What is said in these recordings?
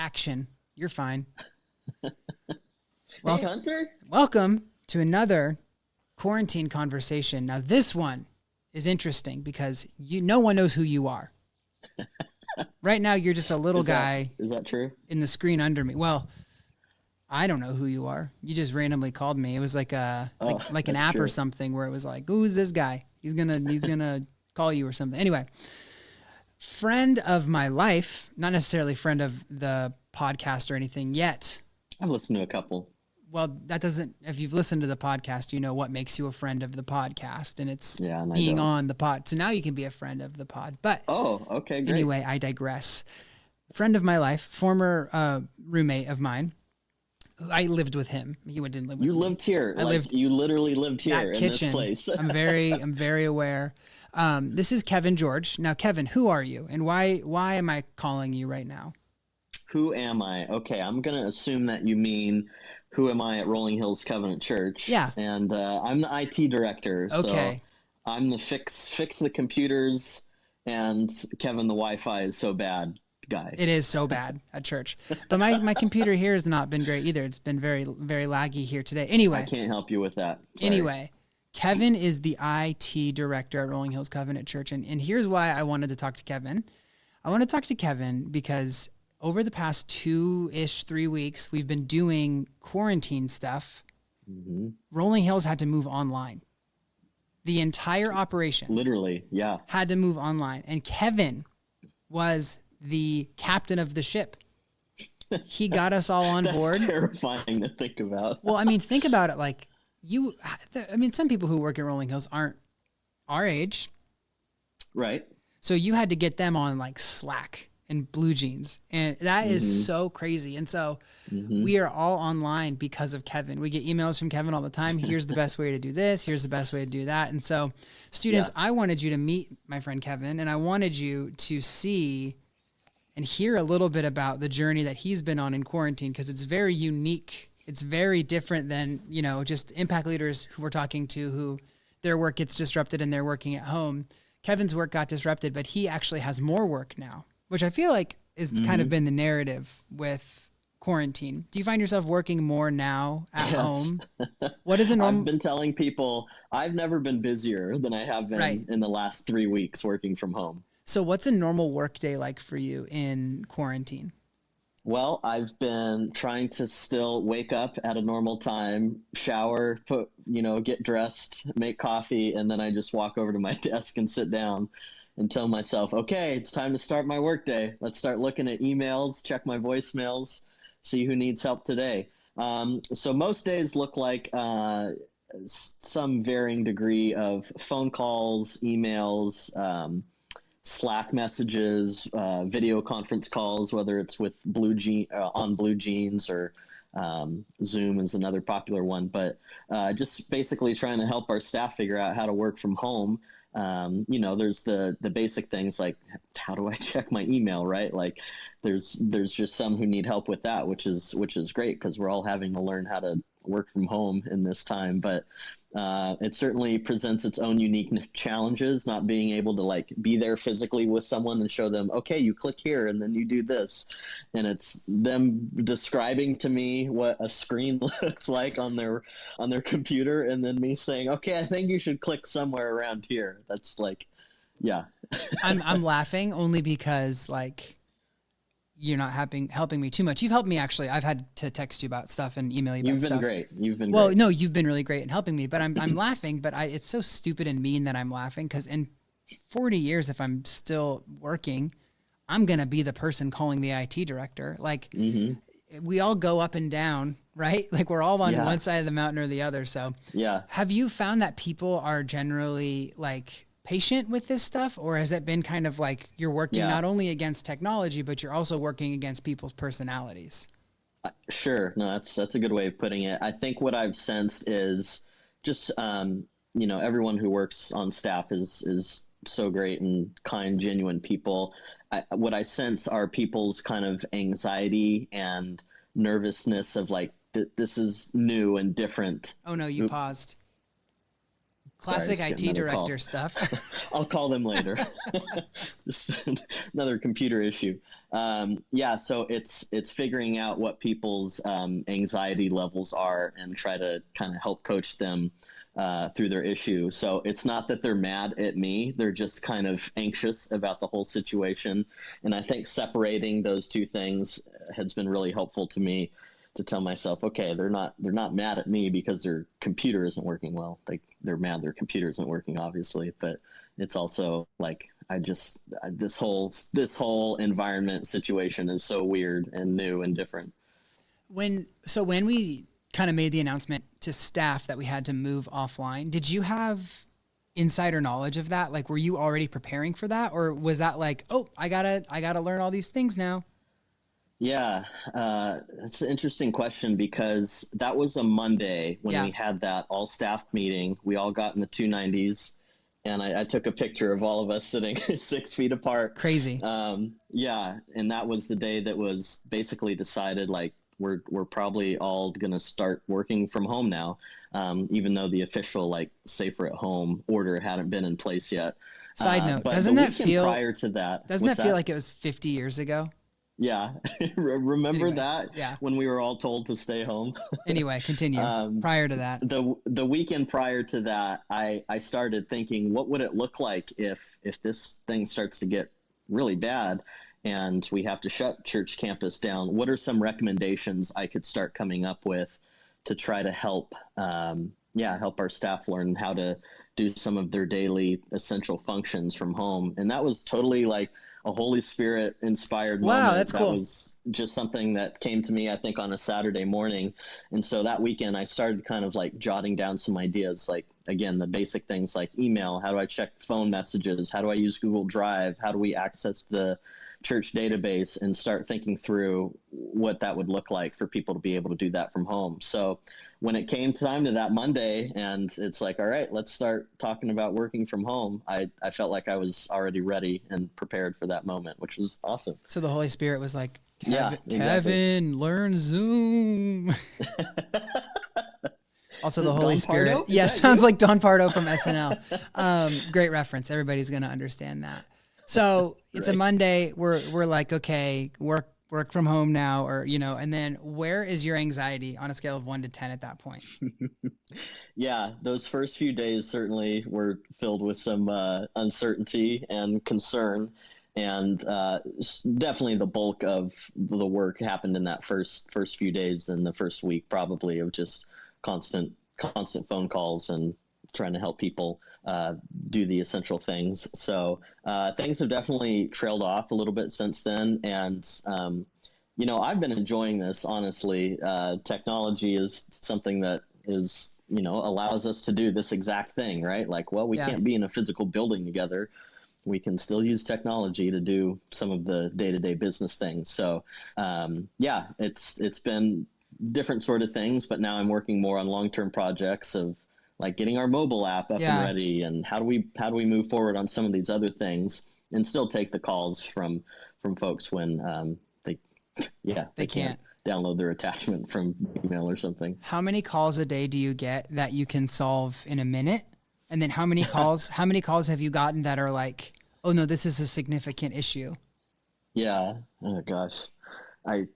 Action. You're fine. Hey, Hunter. Welcome to another quarantine conversation. Now, this one is interesting because no one knows who you are. Right now, you're just a little guy. Is that true? In the screen under me. Well, I don't know who you are. You just randomly called me. It was like like an app or something where it was like, who's this guy? He's gonna call you or something. Anyway, friend of my life, not necessarily friend of the podcast or anything yet. I've listened to a couple. Well, that doesn't, if you've listened to the podcast, you know what makes you a friend of the podcast, and it's being on the pod. So now you can be a friend of the pod. But okay, great. Anyway, I digress. Friend of my life, former roommate of mine. I lived with him. He didn't live with me. You lived here. You literally lived here in this place. I'm very aware. This is Kevin George. Now, Kevin, who are you, and why am I calling you right now? Who am I? Okay, I'm gonna assume that you mean who am I at Rolling Hills Covenant Church? Yeah. And I'm the IT director. Okay. So I'm the fix the computers, and Kevin, the Wi-Fi is so bad guy. It is so bad at church. But my computer here has not been great either. It's been very, very laggy here today. Anyway. I can't help you with that. Sorry. Anyway, Kevin is the IT director at Rolling Hills Covenant Church. And here's why I wanted to talk to Kevin. I want to talk to Kevin because over the past 3 weeks, we've been doing quarantine stuff. Mm-hmm. Rolling Hills had to move online. The entire operation. Literally, yeah. Had to move online. And Kevin was the captain of the ship. He got us all on board. That's terrifying to think about. Well, I mean, think about it. Like some people who work at Rolling Hills aren't our age. Right. So you had to get them on like Slack and Blue Jeans. And that is so crazy. And so we are all online because of Kevin. We get emails from Kevin all the time. Here's the best way to do this. Here's the best way to do that. And so students, I wanted you to meet my friend Kevin, and I wanted you to see and hear a little bit about the journey that he's been on in quarantine, because it's very unique. It's very different than, just impact leaders who we're talking to who their work gets disrupted and they're working at home. Kevin's work got disrupted, but he actually has more work now, which I feel like is kind of been the narrative with quarantine. Do you find yourself working more now at home? What is a normal? I've been telling people I've never been busier than I have been in the last 3 weeks working from home. So what's a normal work day like for you in quarantine? Well, I've been trying to still wake up at a normal time, shower, get dressed, make coffee, and then I just walk over to my desk and sit down and tell myself, okay, it's time to start my workday. Let's start looking at emails, check my voicemails, see who needs help today. So most days look like some varying degree of phone calls, emails, Slack messages, video conference calls, whether it's with on Blue Jeans or Zoom is another popular one, but just basically trying to help our staff figure out how to work from home. There's the basic things like, how do I check my email, right? Like there's just some who need help with that, which is great because we're all having to learn how to work from home in this time. But it certainly presents its own unique challenges, not being able to be there physically with someone and show them, okay, you click here and then you do this. And it's them describing to me what a screen looks like on their computer, and then me saying, okay, I think you should click somewhere around here. That's yeah. I'm laughing only because you're not helping me too much. You've helped me, actually. I've had to text you about stuff and email you about stuff. You've been well, great. No, you've been really great in helping me, but I'm laughing, but it's so stupid and mean that I'm laughing because in 40 years, if I'm still working, I'm going to be the person calling the IT director. We all go up and down, right? We're all on one side of the mountain or the other. So have you found that people are generally patient with this stuff, or has it been kind of you're working not only against technology, but you're also working against people's personalities? Sure. No, that's a good way of putting it. I think what I've sensed is just, everyone who works on staff is so great and kind, genuine people. What I sense are people's kind of anxiety and nervousness of this is new and different. Oh no, you paused. Classic Sorry, IT director stuff. I'll call them later. Just another computer issue. Yeah, so it's figuring out what people's anxiety levels are and try to kind of help coach them through their issue. So it's not that they're mad at me; they're just kind of anxious about the whole situation. And I think separating those two things has been really helpful to me to tell myself, okay, they're not mad at me because their computer isn't working well. They're mad their computer isn't working, obviously, but it's also like this whole environment situation is so weird and new and different. When we kind of made the announcement to staff that we had to move offline, did you have insider knowledge of that? Like, were you already preparing for that, or was that like, oh, I gotta learn all these things now? Yeah, it's an interesting question because that was a Monday when we had that all staff meeting. We all got in the 290s, and I took a picture of all of us sitting 6 feet apart. Crazy. Yeah, and that was the day that was basically decided, like, we're probably all going to start working from home now, even though the official like safer at home order hadn't been in place yet. Side note, doesn't that feel prior to that? Doesn't that feel like it was 50 years ago? Yeah. Remember that? Yeah. When we were all told to stay home. Anyway, continue. Prior to that. The weekend prior to that, I started thinking, what would it look like if this thing starts to get really bad and we have to shut church campus down? What are some recommendations I could start coming up with to try to help help our staff learn how to do some of their daily essential functions from home? And that was totally like a Holy Spirit inspired moment. Wow, that's cool. That was just something that came to me, I think, on a Saturday morning. And so that weekend I started kind of like jotting down some ideas, like, again, the basic things like email. How do I check phone messages? How do I use Google Drive? How do we access the church database, and start thinking through what that would look like for people to be able to do that from home. So when it came time to that Monday and it's like, all right, let's start talking about working from home, I felt like I was already ready and prepared for that moment, which was awesome. So the Holy Spirit was like, Exactly. Kevin, learn Zoom. Also, the Holy Spirit. Yeah, sounds like Don Pardo from SNL. Great reference. Everybody's going to understand that. So it's a Monday. We're like, okay, work from home now, or, and then where is your anxiety on a scale of 1 to 10 at that point? Yeah, those first few days certainly were filled with some uncertainty and concern. And definitely the bulk of the work happened in that first few days and the first week, probably, of just constant phone calls and trying to help people do the essential things. So things have definitely trailed off a little bit since then. And, I've been enjoying this, honestly. Technology is something that is, allows us to do this exact thing, right? Like, well, we can't be in a physical building together. We can still use technology to do some of the day-to-day business things. So, it's been different sort of things, but now I'm working more on long-term projects of like getting our mobile app up and ready, and how do we move forward on some of these other things and still take the calls from folks when they can't download their attachment from email or something. How many calls a day do you get that you can solve in a minute? And then how many calls have you gotten that are like, oh no, this is a significant issue? Yeah. Oh gosh. I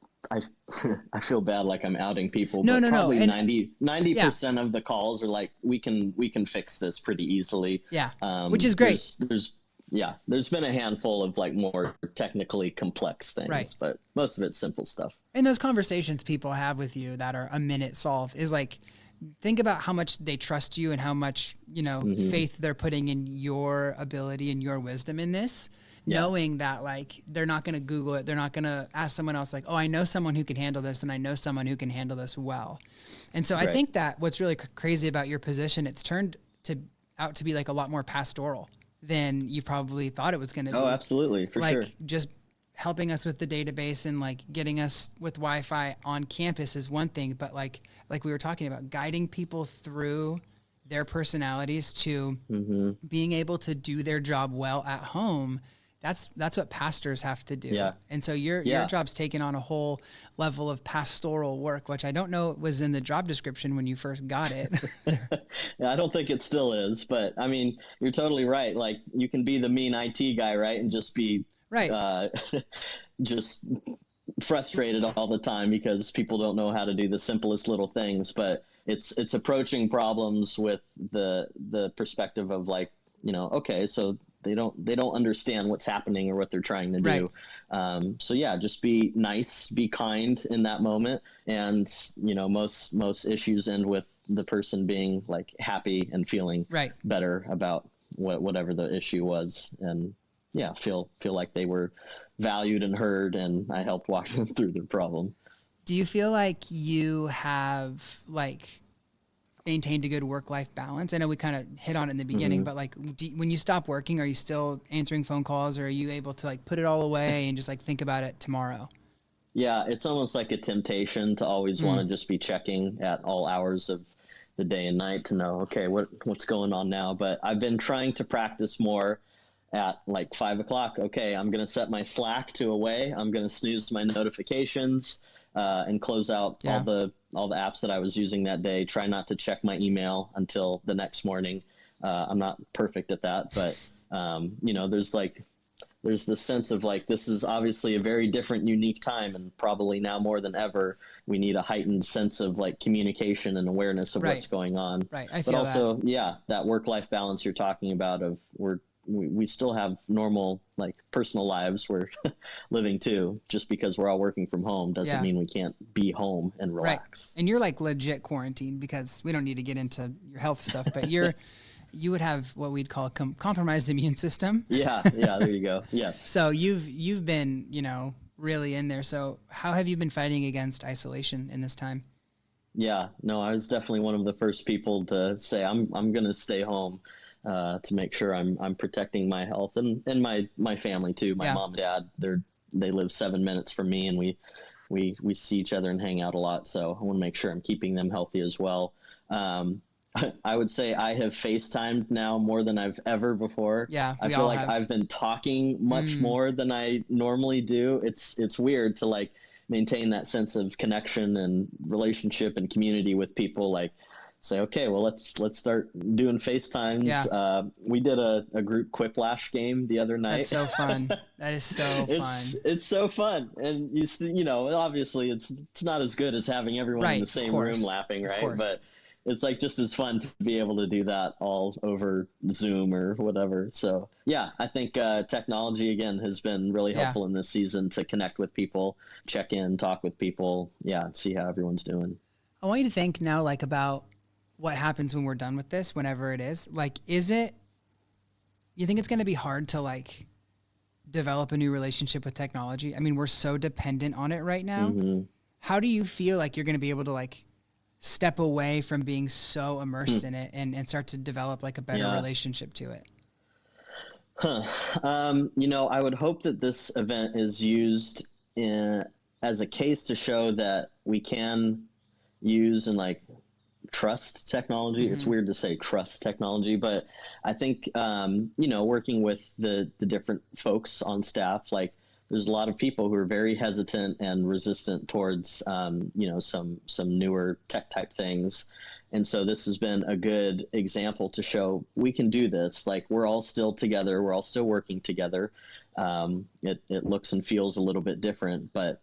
feel bad, like I'm outing people. No. Probably 90% of the calls are like, we can fix this pretty easily. Yeah. Which is great. There's been a handful of like more technically complex things, right, but most of it's simple stuff. And those conversations people have with you that are a minute solve is like, think about how much they trust you and how much, faith they're putting in your ability and your wisdom in this. Knowing that, like, they're not going to Google it. They're not going to ask someone else like, oh, I know someone who can handle this, and I know someone who can handle this well. And so I think that what's really crazy about your position, it's turned out to be like a lot more pastoral than you probably thought it was going to be. Oh, absolutely. For sure. Like, just helping us with the database and like getting us with Wi-Fi on campus is one thing, but like we were talking about, guiding people through their personalities to being able to do their job well at home That's what pastors have to do. Yeah. And so your job's taken on a whole level of pastoral work, which I don't know was in the job description when you first got it. Yeah, I don't think it still is, but I mean, you're totally right. Like you can be the mean IT guy, right? And just be right. Just frustrated all the time because people don't know how to do the simplest little things, but it's approaching problems with the perspective of like, okay, so they don't understand what's happening or what they're trying to do. Right. So yeah, just be nice, be kind in that moment. And, most issues end with the person being like happy and feeling better about whatever the issue was. And yeah, feel like they were valued and heard, and I helped walk them through the problem. Do you feel like you have like maintained a good work-life balance? I know we kind of hit on it in the beginning, but like when you stop working, are you still answering phone calls, or are you able to like put it all away and just like think about it tomorrow? Yeah, it's almost like a temptation to always want to just be checking at all hours of the day and night to know, okay, what's going on now. But I've been trying to practice more at like 5 o'clock. Okay, I'm going to set my Slack to away. I'm going to snooze my notifications and close out all the apps that I was using that day. Try not to check my email until the next morning. I'm not perfect at that, but there's this sense of like, this is obviously a very different, unique time, and probably now more than ever, we need a heightened sense of like communication and awareness of what's going on. Right. But also, that work-life balance you're talking about of we still have normal like personal lives we're living too. Just because we're all working from home doesn't mean we can't be home and relax. Right. And you're like legit quarantined, because we don't need to get into your health stuff, but you would have what we'd call a compromised immune system. Yeah. There you go. Yes. So you've been, really in there. So how have you been fighting against isolation in this time? Yeah, no, I was definitely one of the first people to say I'm going to stay home to make sure I'm protecting my health and my family too. My mom and dad, they live 7 minutes from me, and we see each other and hang out a lot. So I want to make sure I'm keeping them healthy as well. I would say I have FaceTimed now more than I've ever before. Yeah, I feel like I've been talking much more than I normally do. It's weird to like maintain that sense of connection and relationship and community with people. Like say, okay, well, let's start doing FaceTimes. Yeah. We did a group Quiplash game the other night. That's so fun. That is so fun. It's so fun. And you see, obviously it's not as good as having everyone in the same room laughing, right? But it's like just as fun to be able to do that all over Zoom or whatever. So yeah, I think technology again has been really helpful in this season to connect with people, check in, talk with people, see how everyone's doing. I want you to think now like about what happens when we're done with this, whenever it is. Like, you think it's going to be hard to like develop a new relationship with technology? I mean, we're so dependent on it right now. Mm-hmm. How do you feel like you're going to be able to like step away from being so immersed in it and start to develop like a better relationship to it? I would hope that this event is used as a case to show that we can use and like trust technology. Mm-hmm. It's weird to say trust technology, but I think, working with the different folks on staff, like there's a lot of people who are very hesitant and resistant towards, some newer tech type things. And so this has been a good example to show we can do this. Like we're all still together. We're all still working together. It looks and feels a little bit different, but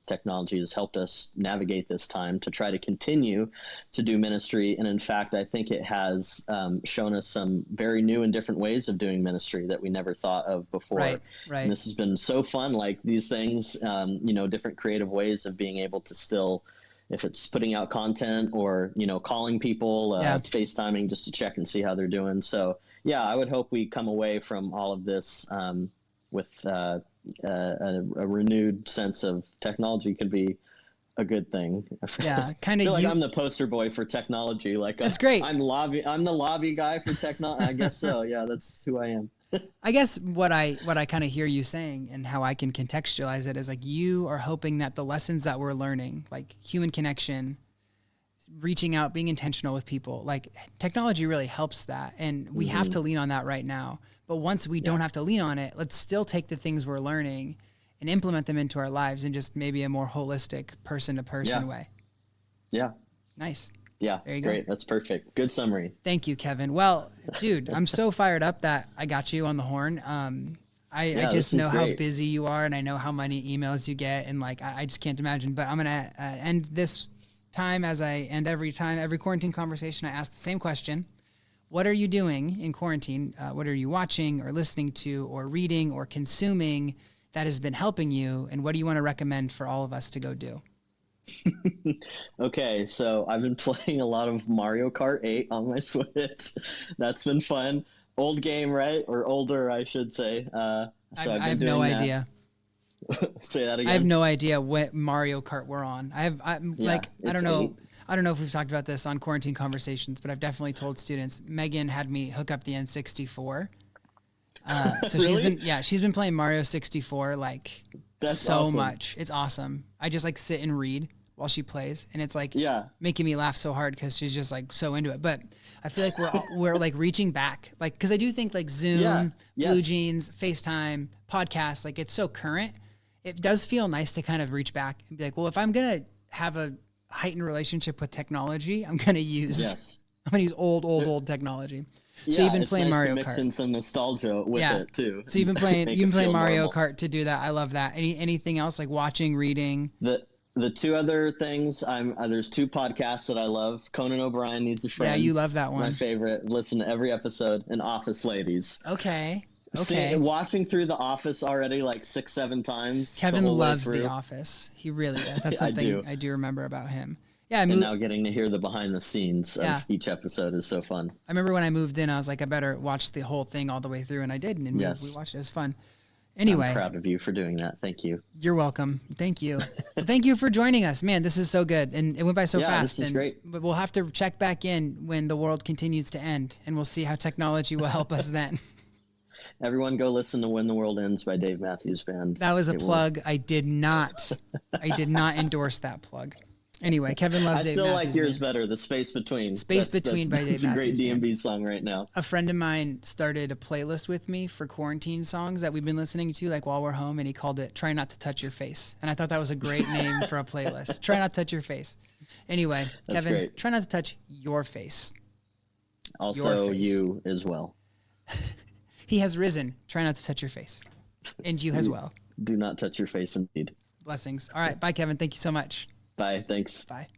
technology has helped us navigate this time to try to continue to do ministry. And in fact, I think it has shown us some very new and different ways of doing ministry that we never thought of before. Right. And this has been so fun, like these things, different creative ways of being able to still, if it's putting out content or, calling people, FaceTiming just to check and see how they're doing. So, I would hope we come away from all of this with a renewed sense of technology could be a good thing. Yeah, kind of. I feel like I'm the poster boy for technology. Like that's great. I'm the lobby guy for technology. I guess so. Yeah, that's who I am. I guess what I kind of hear you saying and how I can contextualize it is like you are hoping that the lessons that we're learning, like human connection, reaching out, being intentional with people. Like technology really helps that. And we have to lean on that right now. But once we don't have to lean on it, let's still take the things we're learning and implement them into our lives in just maybe a more holistic person to person way. Yeah. Nice. Yeah. There you go. Great. That's perfect. Good summary. Thank you, Kevin. Well, dude, I'm so fired up that I got you on the horn. I just know how busy you are, and I know how many emails you get, and like I just can't imagine. But I'm gonna end this time as I end every quarantine conversation. I ask the same question: what are you doing in quarantine? What are you watching or listening to or reading or consuming that has been helping you? And what do you want to recommend for all of us to go do? Okay, so I've been playing a lot of Mario Kart 8 on my Switch. That's been fun. Old game, right? Or older, I should say. I have no idea. Say that again. I have no idea what Mario Kart we're on. I don't know. 8. I don't know if we've talked about this on quarantine conversations, but I've definitely told students. Megan had me hook up the N64. So Really? she's been playing Mario 64 like That's so awesome. much. It's awesome. I just like sit and read while she plays, and it's like making me laugh so hard because she's just like so into it. But I feel like we're like reaching back, like because I do think like Zoom, Blue Jeans, FaceTime, podcasts, like it's so current. It does feel nice to kind of reach back and be like, well, if I'm gonna have a heightened relationship with technology, I'm gonna use old technology. So you've been playing Mario Kart. Mix in some nostalgia with it too. So you've been playing Mario Kart to do that. I love that. Anything else like watching, reading? The two other things, there's 2 podcasts that I love. Conan O'Brien Needs a Friend. Yeah, you love that one. My favorite. Listen to every episode. And Office Ladies. Okay. Watching through The Office already like 6-7 times. Kevin loves The Office. He really does. That's something I do remember about him. Yeah, and now getting to hear the behind the scenes of each episode is so fun. I remember when I moved in, I was like, I better watch the whole thing all the way through, and I did, and we watched it. It was fun. Anyway, I'm proud of you for doing that. Thank you. You're welcome. Thank you. Well, thank you for joining us, man. This is so good, and it went by so fast. This is great. But we'll have to check back in when the world continues to end, and we'll see how technology will help us then. Everyone, go listen to "When the World Ends" by Dave Matthews Band. That was a plug. I did not endorse that plug. Anyway, Kevin loves Dave Matthews. I still like yours better, The Space Between. Space Between by Dave Matthews. It's a great DMB song right now. A friend of mine started a playlist with me for quarantine songs that we've been listening to like while we're home, and he called it Try Not to Touch Your Face. And I thought that was a great name for a playlist. Try Not to Touch Your Face. Anyway, That's Kevin, great. Try not to touch your face. Also you as well. He has risen. Try not to touch your face. And you as well. Do not touch your face indeed. Blessings. All right. Bye, Kevin. Thank you so much. Bye. Thanks. Bye.